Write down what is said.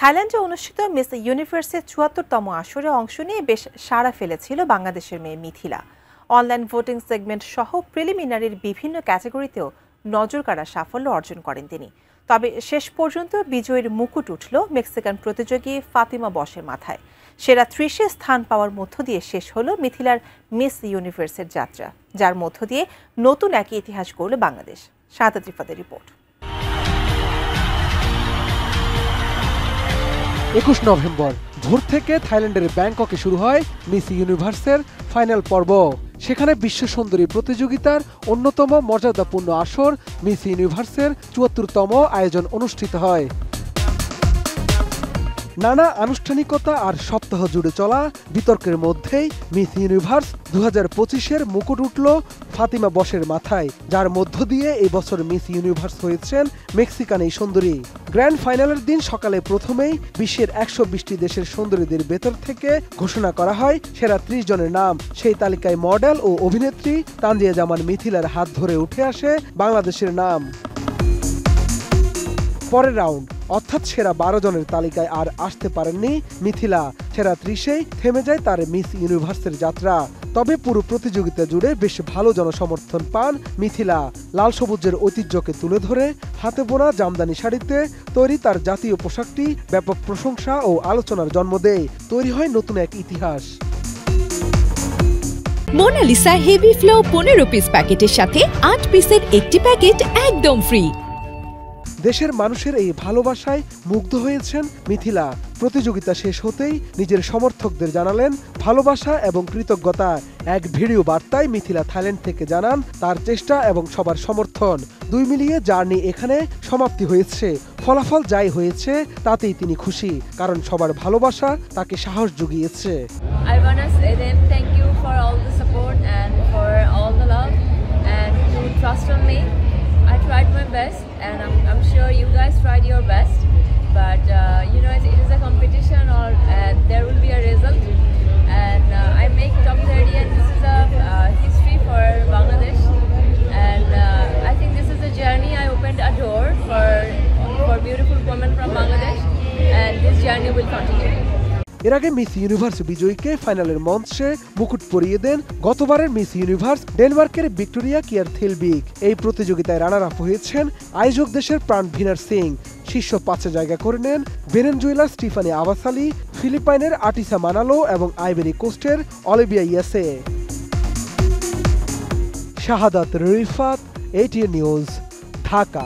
থাইল্যান্ডে অনুষ্ঠিত মিস ইউনিভার্সের ৭৪তম আসরে অংশ নিয়ে বেশ সাড়া ফেলেছিল বাংলাদেশের মেয়ে মিথিলা। অনলাইন ভোটিং সেগমেন্ট সহ প্রিলিমিনারির বিভিন্ন ক্যাটাগরিতেও নজরকাড়া সাফল্য অর্জন করেন তিনি। তবে শেষ পর্যন্ত বিজয়ীর মুকুট উঠল মেক্সিকান প্রতিযোগী ফাতিমা বশের মাথায়। সেরা ৩০-এ স্থান পাওয়ার মধ্য দিয়ে শেষ হলো মিথিলার মিস ইউনিভার্সের যাত্রা, যার মধ্য দিয়ে নতুন এক ইতিহাস গড়ল বাংলাদেশ। শাহাদাত রিফাতের রিপোর্ট। ২১ নভেম্বর ভোর থেকে থাইল্যান্ডের ব্যাংককে শুরু হয় মিস ইউনিভার্সের ফাইনাল পর্ব। সেখানে বিশ্ব সুন্দরী প্রতিযোগিতার অন্যতম মর্যাদাপূর্ণ আসর মিস ইউনিভার্সের ৭৪তম আয়োজন অনুষ্ঠিত হয়। নানা আনুষ্ঠানিকতা আর সপ্তাহ জুড়ে চলা বিতর্কের মধ্যেই মিস ইউনিভার্স ২০২৫-এর মুকুট উঠল ফাতিমা বশের মাথায়, যার মধ্য দিয়ে এই বছর মিস ইউনিভার্স হয়েছেন মেক্সিকান এই সুন্দরী। গ্র্যান্ড ফাইনালের দিন সকালে প্রথমেই বিশ্বের ১২০টি দেশের সুন্দরীদের ভেতর থেকে ঘোষণা করা হয় সেরা ৩০ জনের নাম। সেই তালিকায় মডেল ও অভিনেত্রী তানজিয়া জামান মিথিলার হাত ধরে উঠে আসে বাংলাদেশের নাম। পরের রাউন্ড অর্থাৎ সেরা ১২ জনের তালিকায় আর আসতে পারেননি মিথিলা। সেরা ৩০-এই থেমে যায় তার মিস ইউনিভার্সের যাত্রা। তবে পুরো প্রতিযোগিতা জুড়ে বেশ ভালো জনসমর্থন পান মিথিলা। লাল সবুজের ঐতিহ্যকে তুলে ধরে হাতে বোনা জামদানি শাড়িতে তৈরি তার জাতীয় পোশাকটি ব্যাপক প্রশংসা ও আলোচনার জন্ম দেয়। তৈরি হয় নতুন এক ইতিহাস। মোনালিসা হেভি ফ্লো ১৫ পিস প্যাকেটের সাথে ৮ পিসের একটি প্যাকেট একদম ফ্রি। দেশের মানুষের এই ভালোবাসায় মুগ্ধ হয়েছেন মিথিলা। প্রতিযোগিতা শেষ হতেই নিজের সমর্থকদের জানালেন ভালোবাসা এবং কৃতজ্ঞতা। এক ভিডিও বার্তায় মিথিলা থাইল্যান্ড থেকে জানান তার চেষ্টা এবং সবার সমর্থন দুই মিলিয়ে জার্নি এখানে সমাপ্তি হয়েছে। ফলাফল যাই হয়েছে তাতেই তিনি খুশি, কারণ সবার ভালোবাসা তাকে সাহস জুগিয়েছে। I tried my best, and I'm sure you guys tried your best. But it is a competition, or there will be a result. And I make top 30, and this is a history for Bangladesh. And I think this is a journey. I opened a door for beautiful women from Bangladesh, and this journey will continue. এর আগে miss universe বিজয়ীকে ফাইনালের মঞ্চে মুকুট পরিয়ে দেন গতবারের miss universe ডেনমার্কের Victoria কিয়ারথেলবিক। এই প্রতিযোগিতায় রানার আপ হয়েছেন আয়োজক দেশের প্রাণ ভিনার সিং। শীর্ষ ৫-এ জায়গা করে নেন ভেনেজুয়েলার স্টিফানি আবাসালি, ফিলিপাইনের আটিসা মানালো এবং আইভরি কোস্টের অলিভিয়া ইয়াসে। শাহাদাত রিফাত, ATN নিউজ, ঢাকা।